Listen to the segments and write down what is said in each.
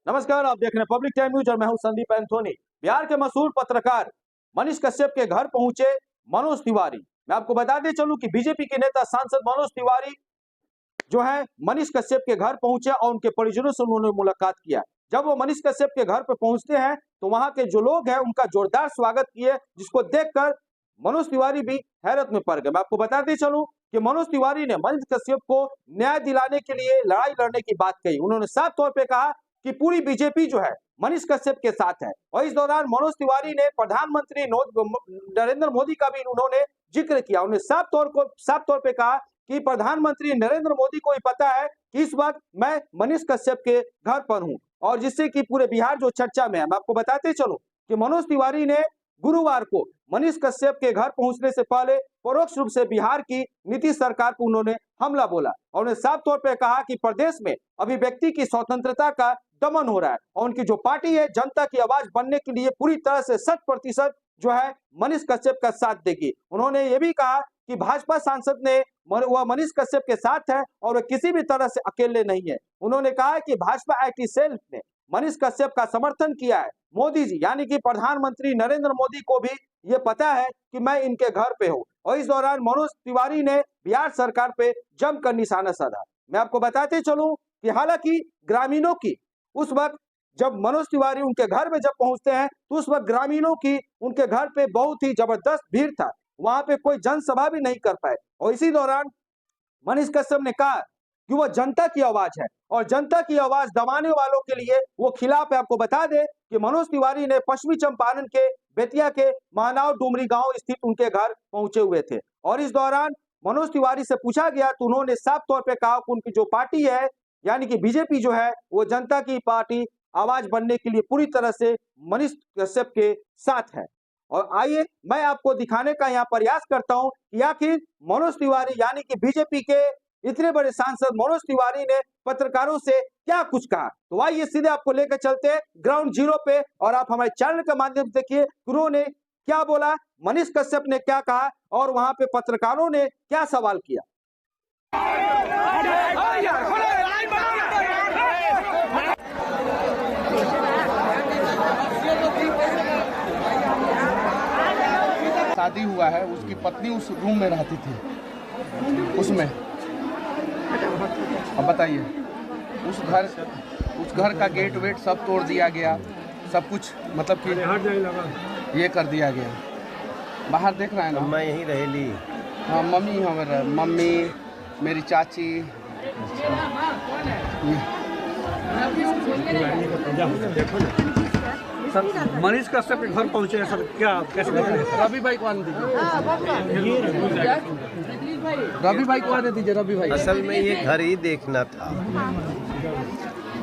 नमस्कार, आप देख रहे हैं पब्लिक टाइम न्यूज और मैं हूं संदीप एंथोनी। बिहार के मशहूर पत्रकार मनीष कश्यप के घर पहुंचे मनोज तिवारी। मैं आपको बताते चलूं कि बीजेपी के नेता सांसद मनोज तिवारी जो है मनीष कश्यप के घर पहुंचे और उनके परिजनों से उन्होंने मुलाकात किया। जब वो मनीष कश्यप के घर पर पहुंचते हैं तो वहां के जो लोग हैं उनका जोरदार स्वागत किए, जिसको देखकर मनोज तिवारी भी हैरत में पड़ गए। मैं आपको बताते चलूं कि मनोज तिवारी ने मनीष कश्यप को न्याय दिलाने के लिए लड़ाई लड़ने की बात कही। उन्होंने साफ तौर पर कहा कि पूरी बीजेपी जो है मनीष कश्यप के साथ है। और इस दौरान मनोज तिवारी ने प्रधानमंत्री नरेंद्र मोदी का भी उन्होंने जिक्र किया। उन्होंने साफ तौर पे कहा कि प्रधानमंत्री नरेंद्र मोदी को ही पता है कि इस वक्त मैं मनीष कश्यप के घर पर हूं, और जिससे कि पूरे बिहार जो चर्चा में है। मैं आपको बताते चलूं कि मनोज तिवारी ने गुरुवार को मनीष कश्यप के घर पहुंचने से पहले परोक्ष रूप से बिहार की नीतीश सरकार को उन्होंने हमला बोला और उन्होंने साफ तौर पर कहा कि प्रदेश में अभिव्यक्ति की स्वतंत्रता का दमन हो रहा है और उनकी जो पार्टी है जनता की आवाज बनने के लिए पूरी तरह से 100% जो है मनीष कश्यप का साथ देगी। उन्होंने ये भी कहा कि भाजपा सांसद ने वह मनीष कश्यप के साथ है और वह किसी भी तरह से अकेले नहीं है। उन्होंने कहा कि भाजपा आईटी सेल ने मनीष कश्यप का समर्थन किया है। मोदी जी यानी कि प्रधानमंत्री नरेंद्र मोदी को भी ये पता है कि मैं इनके घर पे हूँ। और इस दौरान मनोज तिवारी ने बिहार सरकार पे जमकर निशाना साधा। मैं आपको बताते चलूं कि हालांकि ग्रामीणों की उस वक्त जब मनोज तिवारी उनके घर में जब पहुंचते हैं तो उस वक्त ग्रामीणों की उनके घर पे बहुत ही जबरदस्त भीड़ था। वहां पे कोई जनसभा भी नहीं कर पाए। और इसी दौरान मनीष कश्यप ने कहा कि वो जनता की आवाज है और जनता की आवाज दबाने वालों के लिए वो खिलाफ है। आपको बता दें कि मनोज तिवारी ने पश्चिमी चंपारण के बेतिया के मानाव डुमरी गांव स्थित उनके घर पहुंचे हुए थे। और इस दौरान मनोज तिवारी से पूछा गया तो उन्होंने साफ तौर पे कहा कि उनकी जो पार्टी है यानी कि बीजेपी जो है वो जनता की पार्टी आवाज बनने के लिए पूरी तरह से मनीष कश्यप के साथ है। और आइए मैं आपको दिखाने का यहाँ प्रयास करता हूँ कि आखिर मनोज तिवारी यानी कि बीजेपी के इतने बड़े सांसद मनोज तिवारी ने पत्रकारों से क्या कुछ कहा। तो आइए सीधे आपको लेकर चलते हैं ग्राउंड जीरो पे और आप हमारे चैनल के माध्यम से देखिए उन्होंने क्या बोला, मनीष कश्यप ने क्या कहा और वहां पे पत्रकारों ने क्या सवाल किया। शादी हुआ है, उसकी पत्नी उस रूम में रहती थी उसमें। अब बताइए, उस घर का गेट वेट सब तोड़ दिया गया, सब कुछ मतलब कि ये कर दिया गया। बाहर देख रहा है ना, मैं यहीं रहेली। हाँ, मम्मी मेरी चाची। सर मनीष कश्यप के घर पहुंचे हैं सर, क्या कैसे रवि भाई को आने दीजिए, रवि भाई को आने दीजिए। रवि भाई, असल में ये घर ही देखना था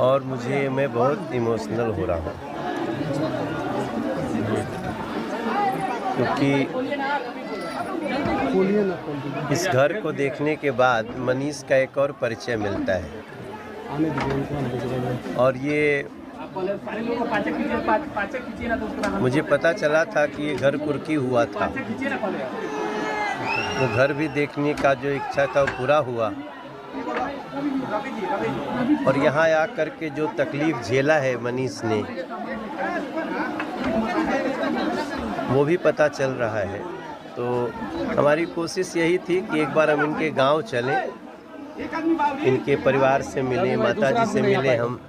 और मैं बहुत इमोशनल हो रहा हूँ क्योंकि इस घर को देखने के बाद मनीष का एक और परिचय मिलता है। और ये मुझे पता चला था कि ये घर कुर्की हुआ था, वो घर भी देखने का जो इच्छा था वो पूरा हुआ। और यहाँ आकर के जो तकलीफ झेला है मनीष ने वो भी पता चल रहा है। तो हमारी कोशिश यही थी कि एक बार हम इनके गांव चलें, इनके परिवार से मिलें, माताजी से मिलें। हम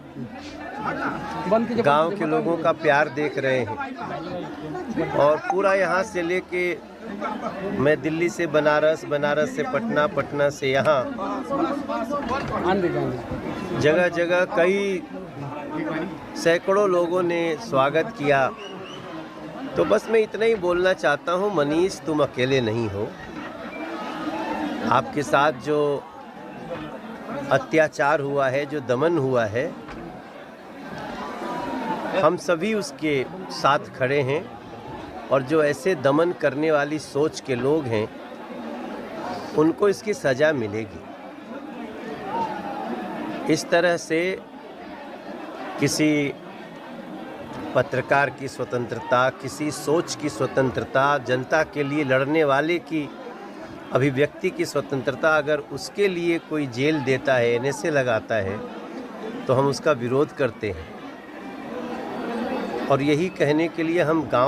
गांव के लोगों का प्यार देख रहे हैं और पूरा यहाँ से लेके मैं दिल्ली से बनारस, बनारस से पटना, पटना से यहाँ जगह जगह कई सैकड़ों लोगों ने स्वागत किया। तो बस मैं इतना ही बोलना चाहता हूँ, मनीष तुम अकेले नहीं हो। आपके साथ जो अत्याचार हुआ है, जो दमन हुआ है, हम सभी उसके साथ खड़े हैं। और जो ऐसे दमन करने वाली सोच के लोग हैं उनको इसकी सज़ा मिलेगी। इस तरह से किसी पत्रकार की स्वतंत्रता, किसी सोच की स्वतंत्रता, जनता के लिए लड़ने वाले की अभिव्यक्ति की स्वतंत्रता, अगर उसके लिए कोई जेल देता है, एनएसए लगाता है, तो हम उसका विरोध करते हैं। और यही कहने के लिए हम गांव